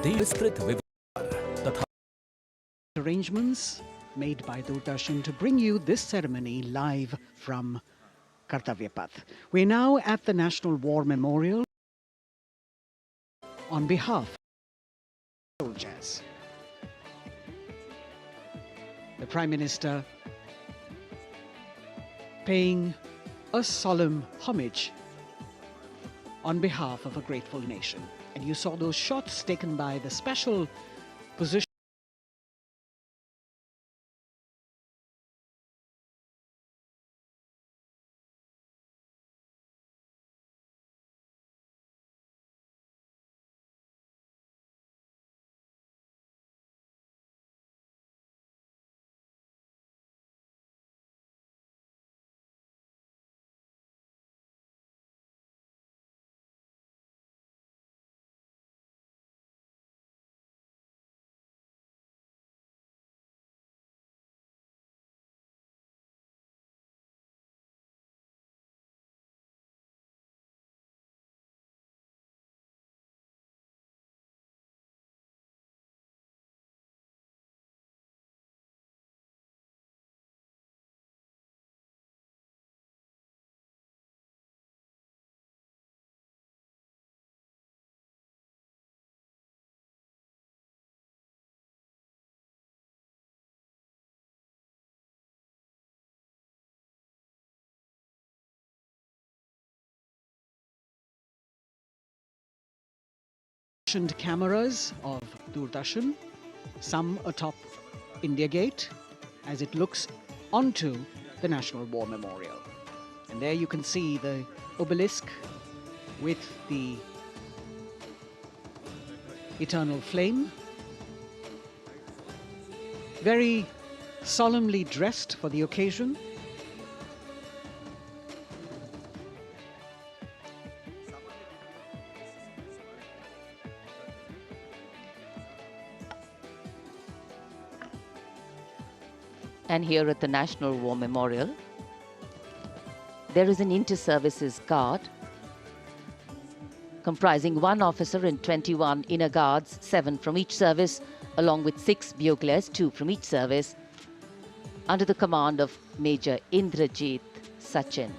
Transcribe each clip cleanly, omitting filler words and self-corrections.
विस्तृत विवरण तथा arrangements made by Doordarshan to bring you this ceremony live from Kartavya Path. We're now at the National War Memorial on behalf of soldiers. The Prime Minister paying a solemn homage on behalf of a grateful nation. And you saw those shots taken by the special position cameras of Doordarshan, some atop India Gate as it looks onto the National War Memorial. And there you can see the obelisk with the eternal flame, very solemnly dressed for the occasion. And here at the National War Memorial, there is an inter-services guard comprising 1 officer and 21 inner guards, 7 from each service, along with 6 buglers, 2 from each service, under the command of Major Indrajit Sachin.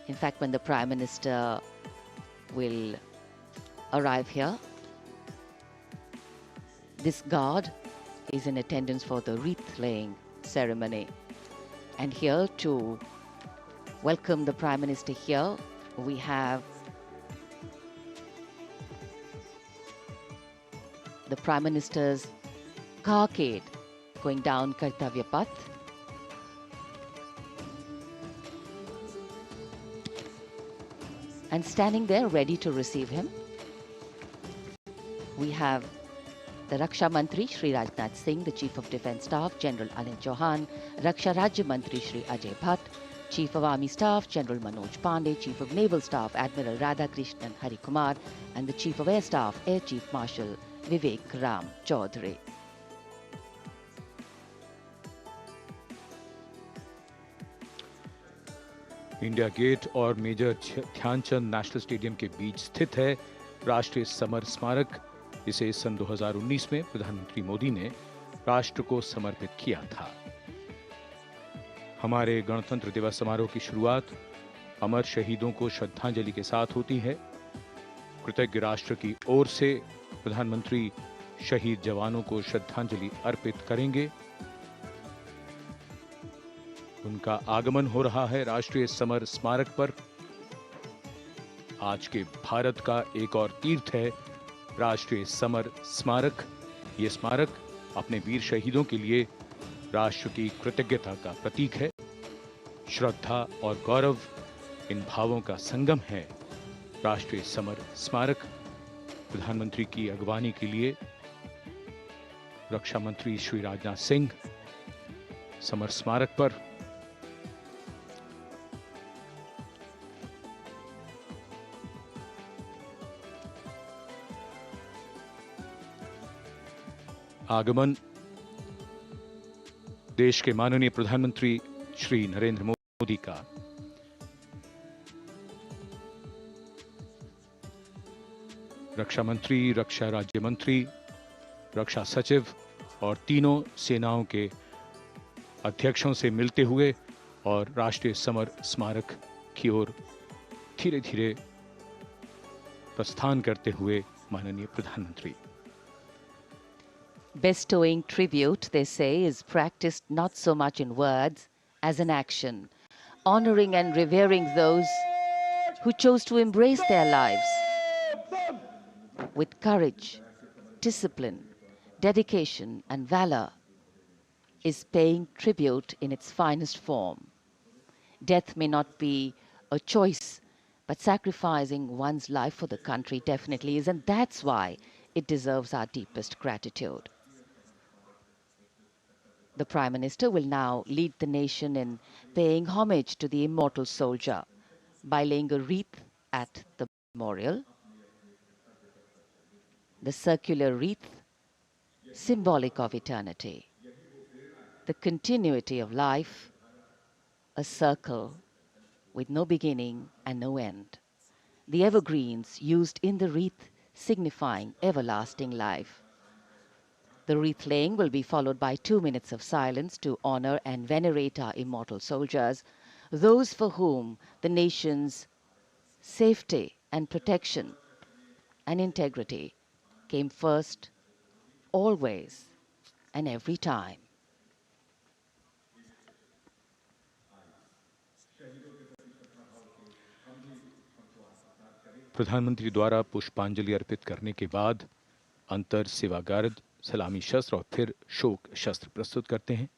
In fact, when the Prime Minister will arrive here, this guard is in attendance for the wreath-laying ceremony. And here to welcome the Prime Minister here, we have the Prime Minister's carcade going down Kartavya Path. And standing there ready to receive him, we have the Raksha Mantri Shri Rajnath Singh, the Chief of Defence Staff General Anil Chauhan, Raksha Rajya Mantri Shri Ajay Bhatt, Chief of Army Staff General Manoj Pandey, Chief of Naval Staff Admiral Radhakrishnan Harikumar, and the Chief of Air Staff Air Chief Marshal Vivek Ram Chaudhary. India Gate और major Dhyan Chand national stadium के बीच स्थित है राष्ट्रीय summer स्मारक। इसे सन 2019 में प्रधानमंत्री मोदी ने राष्ट्र को समर्पित किया था। हमारे गणतंत्र दिवस समारोह की शुरुआत अमर शहीदों को श्रद्धांजलि के साथ होती है। कृतज्ञ राष्ट्र की ओर से प्रधानमंत्री शहीद जवानों को श्रद्धांजलि अर्पित करेंगे। उनका आगमन हो रहा है राष्ट्रीय समर स्मारक पर। आज के भारत का एक और तीर्थ है राष्ट्रीय समर स्मारक। ये स्मारक अपने वीर शहीदों के लिए राष्ट्र की कृतज्ञता का प्रतीक है। श्रद्धा और गौरव, इन भावों का संगम है राष्ट्रीय समर स्मारक। प्रधानमंत्री की अगवानी के लिए रक्षा मंत्री श्री राजनाथ सिंह समर स्मारक पर आगमन। देश के माननीय प्रधानमंत्री श्री नरेंद्र मोदी का रक्षा मंत्री, रक्षा राज्य मंत्री, रक्षा सचिव और तीनों सेनाओं के अध्यक्षों से मिलते हुए और राष्ट्रीय समर स्मारक की ओर धीरे धीरे प्रस्थान करते हुए माननीय प्रधानमंत्री। Bestowing tribute, they say, is practiced not so much in words as in action, honoring and revering those who chose to embrace their lives with courage, discipline, dedication, and valor is paying tribute in its finest form. Death may not be a choice, but sacrificing one's life for the country definitely is, and that's why it deserves our deepest gratitude. The Prime Minister will now lead the nation in paying homage to the immortal soldier by laying a wreath at the memorial. The circular wreath, symbolic of eternity, the continuity of life, a circle with no beginning and no end. The evergreens used in the wreath signifying everlasting life. The wreath laying will be followed by 2 minutes of silence to honor and venerate our immortal soldiers, those for whom the nation's safety and protection and integrity came first, always and every time. प्रधानमंत्री द्वारा पुष्पांजलि अर्पित करने के बाद अंतर सेवा guard सलामी शस्त्र और फिर शोक शस्त्र प्रस्तुत करते हैं।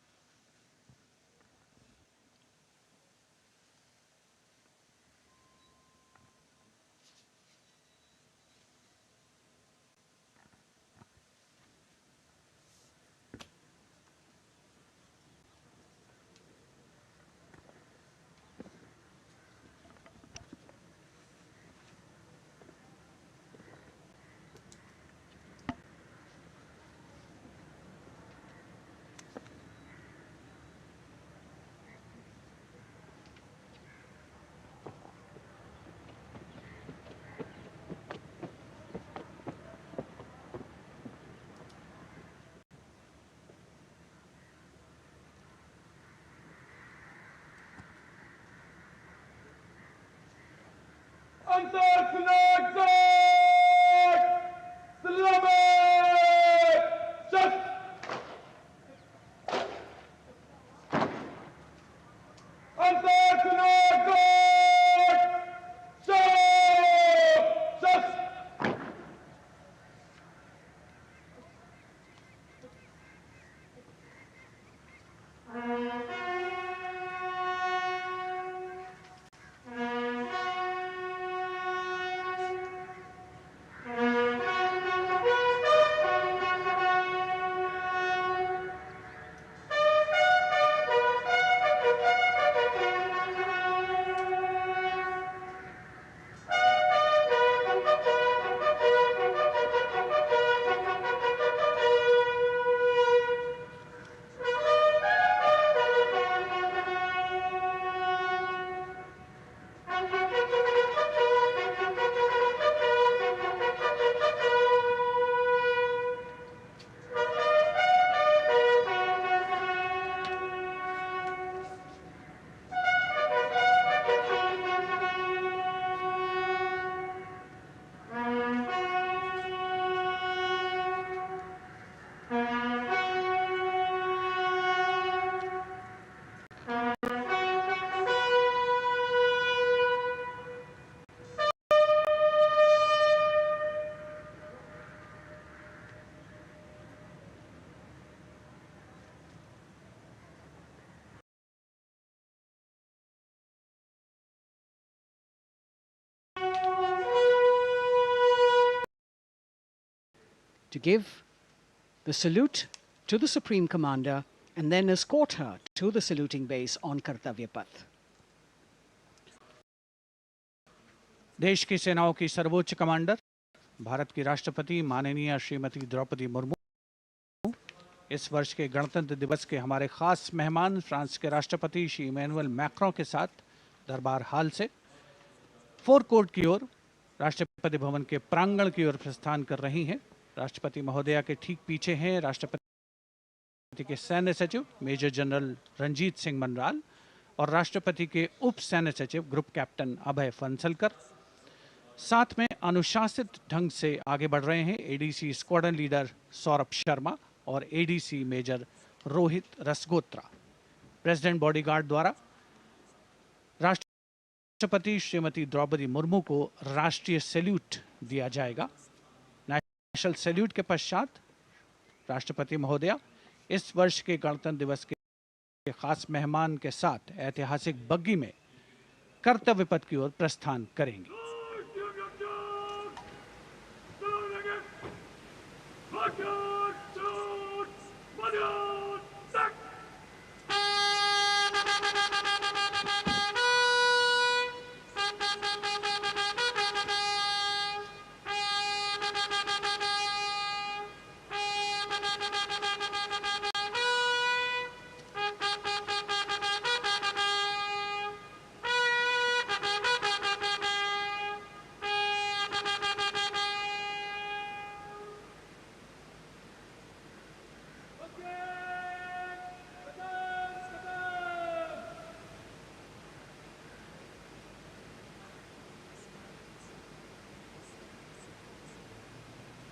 To give the salute to the Supreme Commander and then escort her to the saluting base on Kartavya Path. देश की सेनाओं की सर्वोच्च कमांडर भारत की राष्ट्रपति माननीय श्रीमती द्रौपदी मुर्मू, इस वर्ष के गणतंत्र दिवस के हमारे खास मेहमान फ्रांस के राष्ट्रपति श्री इमैनुअल मैक्रों के साथ दरबार हाल से फोर कोर्ट की ओर राष्ट्रपति भवन के प्रांगण की ओर प्रस्थान कर रही हैं। राष्ट्रपति महोदया के ठीक पीछे हैं राष्ट्रपति के सैन्य सचिव मेजर जनरल रंजीत सिंह मनराल और राष्ट्रपति के उप सैन्य सचिव ग्रुप कैप्टन अभय फंसलकर। साथ में अनुशासित ढंग से आगे बढ़ रहे हैं ADC squadron leader Saurabh Sharma और ADC major Rohit Rasgotra. President bodyguard द्वारा राष्ट्रपति श्रीमती द्रौपदी मुर्मू को राष्ट्रीय सैल्यूट दिया जाएगा। नेशनल सैल्यूट के पश्चात राष्ट्रपति महोदया इस वर्ष के गणतंत्र दिवस के खास मेहमान के साथ ऐतिहासिक बग्गी में कर्तव्य पथ की ओर प्रस्थान करेंगी।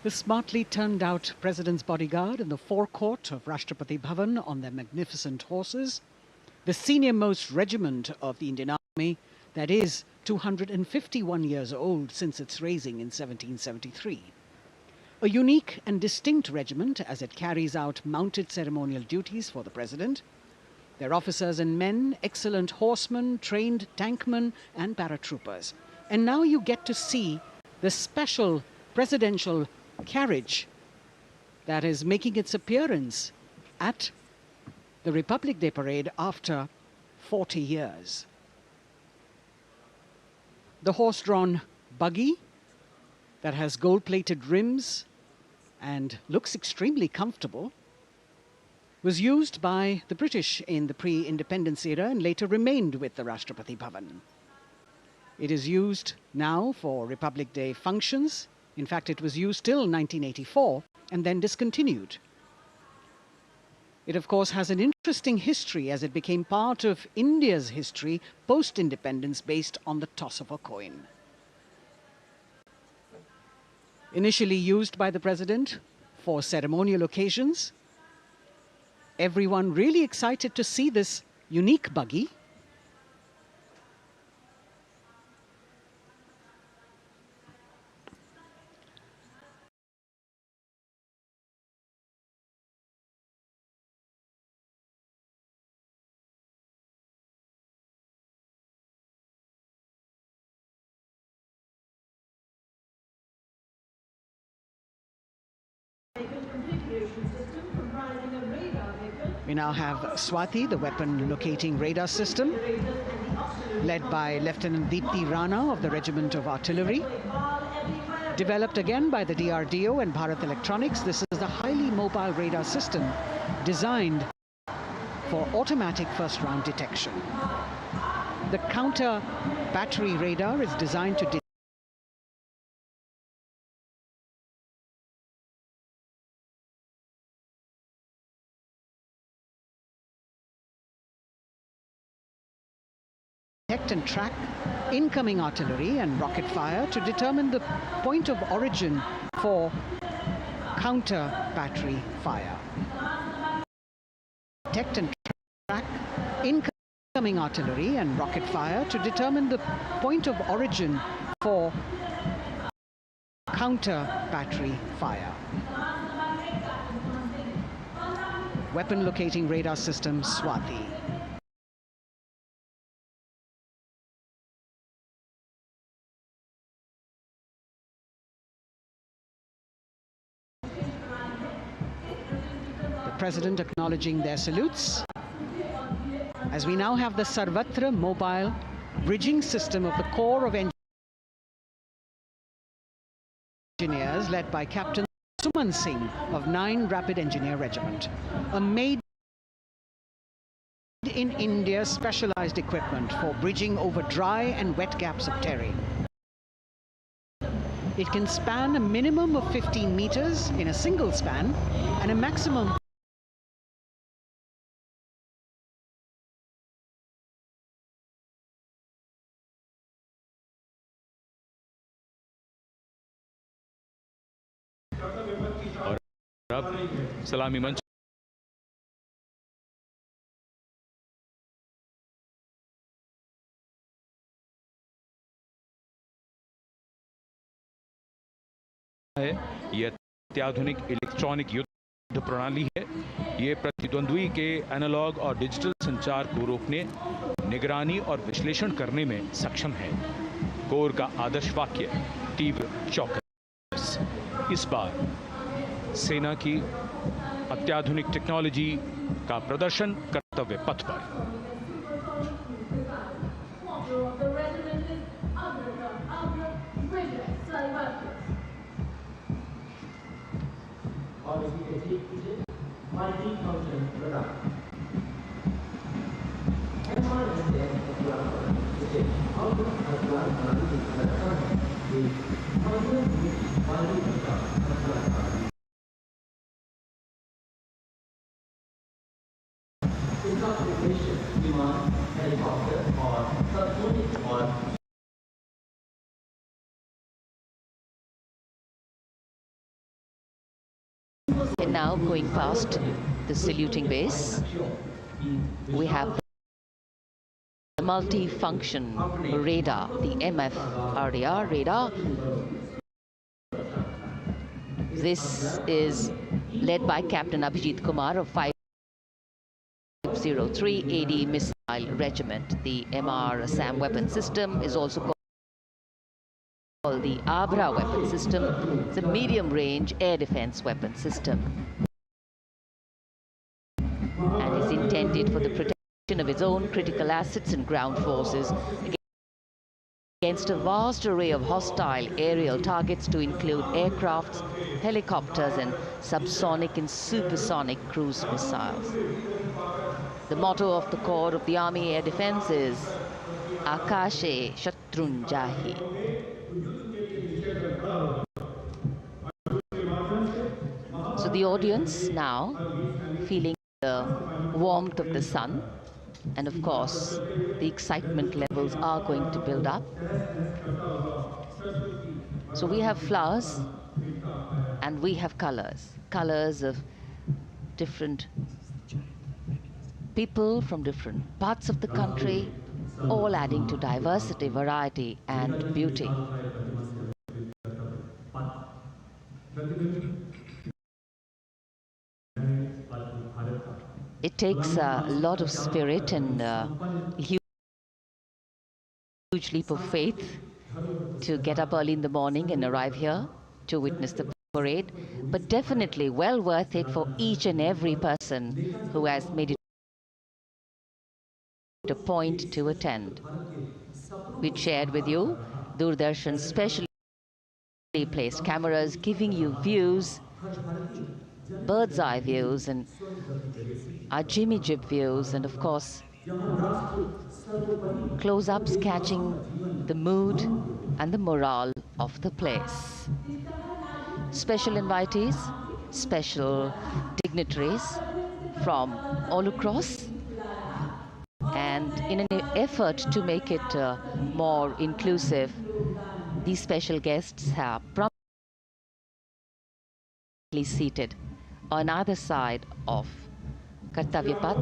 The smartly turned out President's bodyguard in the forecourt of Rashtrapati Bhavan on their magnificent horses, the senior-most regiment of the Indian Army that is 251 years old since its raising in 1773. A unique and distinct regiment as it carries out mounted ceremonial duties for the President. Their officers and men, excellent horsemen, trained tankmen and paratroopers. And now you get to see the special presidential carriage that is making its appearance at the Republic Day parade after 40 years. The horse-drawn buggy that has gold-plated rims and looks extremely comfortable was used by the British in the pre-independence era and later remained with the Rashtrapati Bhavan. It is used now for Republic Day functions. In fact, it was used till 1984 and then discontinued. It, of course, has an interesting history as it became part of India's history post-independence based on the toss of a coin. Initially used by the President for ceremonial occasions, everyone really excited to see this unique buggy. We now have Swati, the weapon locating radar system, led by Lieutenant Deepthi Rana of the Regiment of Artillery. Developed again by the DRDO and Bharat Electronics, this is a highly mobile radar system designed for automatic first-round detection. The counter battery radar is designed to detect and track incoming artillery and rocket fire to determine the point of origin for counter battery fire. Detect and track incoming artillery and rocket fire to determine the point of origin for counter battery fire. Weapon locating radar system Swati. President acknowledging their salutes. As we now have the Sarvatra mobile bridging system of the Corps of Engineers led by Captain Suman Singh of 9 Rapid Engineer Regiment. A made in India specialized equipment for bridging over dry and wet gaps of terrain. It can span a minimum of 15 meters in a single span and a maximum और अब सलामी मंच है। यह अत्याधुनिक electronic युद्ध प्रणाली है। ये प्रतिद्वंद्वी के एनालॉग और डिजिटल संचार को रोकने, निगरानी और विश्लेषण करने में सक्षम है। कोर का आदर्श वाक्य तीव्र चौकस। इस बार सेना की अत्याधुनिक टेक्नोलॉजी का प्रदर्शन कर्तव्य पथ पर। And now going past the saluting base, we have the multi-function radar, the MFRDR radar. This is led by Captain Abhijit Kumar of 503 AD Missile Regiment. The MR SAM weapon system is also called the Abra weapon system. It's a medium-range air defense weapon system and is intended for the protection of its own critical assets and ground forces against a vast array of hostile aerial targets to include aircrafts, helicopters and subsonic and supersonic cruise missiles. The motto of the Corps of the Army Air Defense is Akashe Shatrun Jahi. So the audience now feeling the warmth of the sun, and of course the excitement levels are going to build up. So we have flowers and we have colors of different people from different parts of the country, all adding to diversity, variety and beauty. It takes a lot of spirit and a huge leap of faith to get up early in the morning and arrive here to witness the parade, but definitely well worth it for each and every person who has made it a point to attend. We shared with you Doordarshan's specially placed cameras giving you views, bird's eye views and our Jimmy Jib views, and of course close-ups catching the mood and the morale of the place. Special invitees, special dignitaries from all across, and in an effort to make it more inclusive, these special guests have prominently seated on either side of Kartavya Path,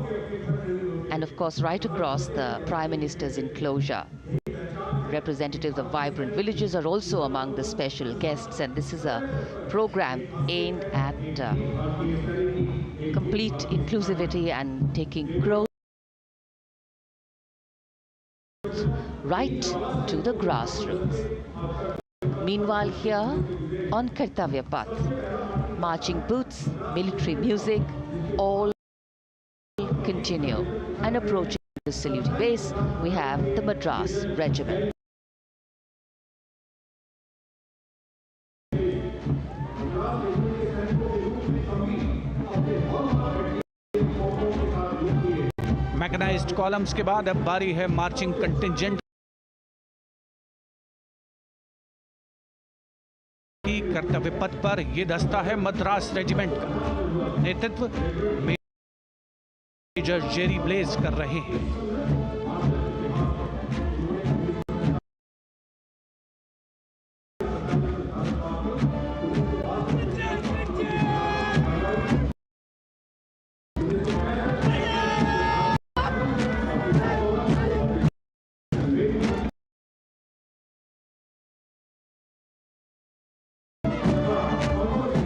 and of course right across the Prime Minister's enclosure. Representatives of vibrant villages are also among the special guests, and this is a program aimed at complete inclusivity and taking growth right to the grassroots. Meanwhile here on Kartavya Path, marching boots, military music, all continue, and approaching the saluting base, we have the Madras Regiment. Mechanized columns के बाद अब बारी है marching contingent की कर्तव्य पथ पर यह दस्ता है मद्रास रेजिमेंट का। नेतृत्व मेजर जेरी ब्लेज कर रहे हैं।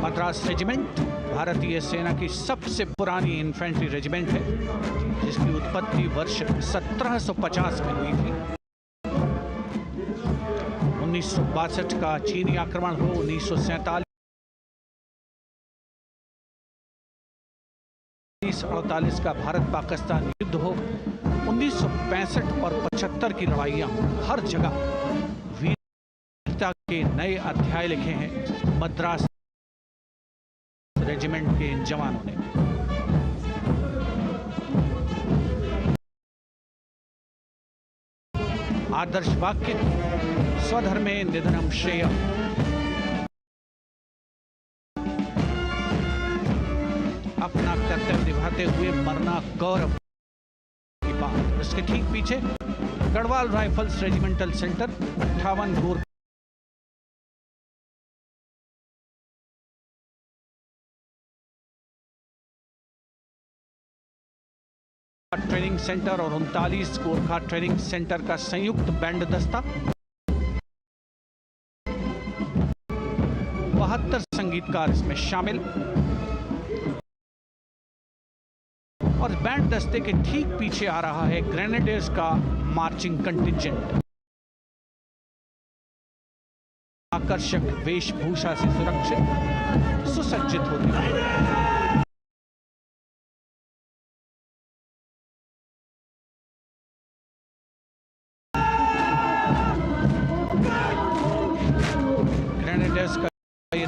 मद्रास रेजिमेंट भारतीय सेना की सबसे पुरानी इन्फेंट्री रेजिमेंट है, जिसकी उत्पत्ति वर्ष 1750 में हुई थी। 1962 का चीनी आक्रमण हो, 1947-48 का भारत पाकिस्तान युद्ध हो, 1965 और 75 की लड़ाइयां, हर जगह वीरता के नए अध्याय लिखे हैं मद्रास रेजिमेंट के इन जवानों ने। आदर्श वाक्य स्वधर्मे निधनम श्रेयः। अपना कर्तव्य निभाते हुए मरना गौरव की बात। इसके ठीक पीछे गढ़वाल राइफल्स रेजिमेंटल सेंटर 58 गोर ट्रेनिंग सेंटर और 39 गोरखा ट्रेनिंग सेंटर का संयुक्त बैंड दस्ता, 72 संगीतकार इसमें शामिल। और बैंड दस्ते के ठीक पीछे आ रहा है ग्रेनेडियर्स का मार्चिंग कंटिंजेंट। आकर्षक वेशभूषा से सुरक्षित सुसज्जित होते हैं। ग्रेनेडियर्स का ये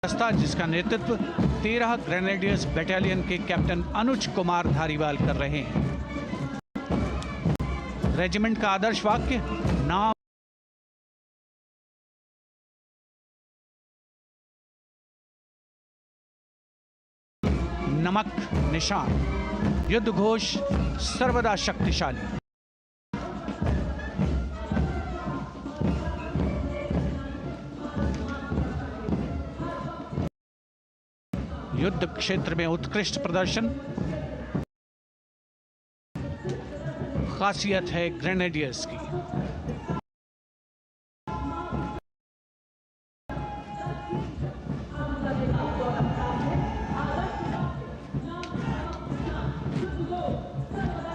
दस्ता, जिसका नेतृत्व 13 ग्रेनेडियर्स बटालियन के कैप्टन अनुज कुमार धारीवाल कर रहे हैं। रेजिमेंट का आदर्श वाक्य नाम नमक निशान, युद्ध घोष सर्वदा शक्तिशाली। युद्ध क्षेत्र में उत्कृष्ट प्रदर्शन खासियत है ग्रेनेडियर्स की।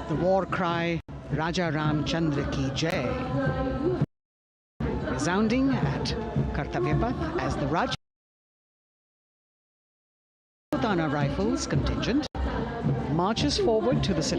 The war cry Raja Ramchandra ki Jai, resounding at Kartavya Path as the Rajputana Rifles contingent marches forward to the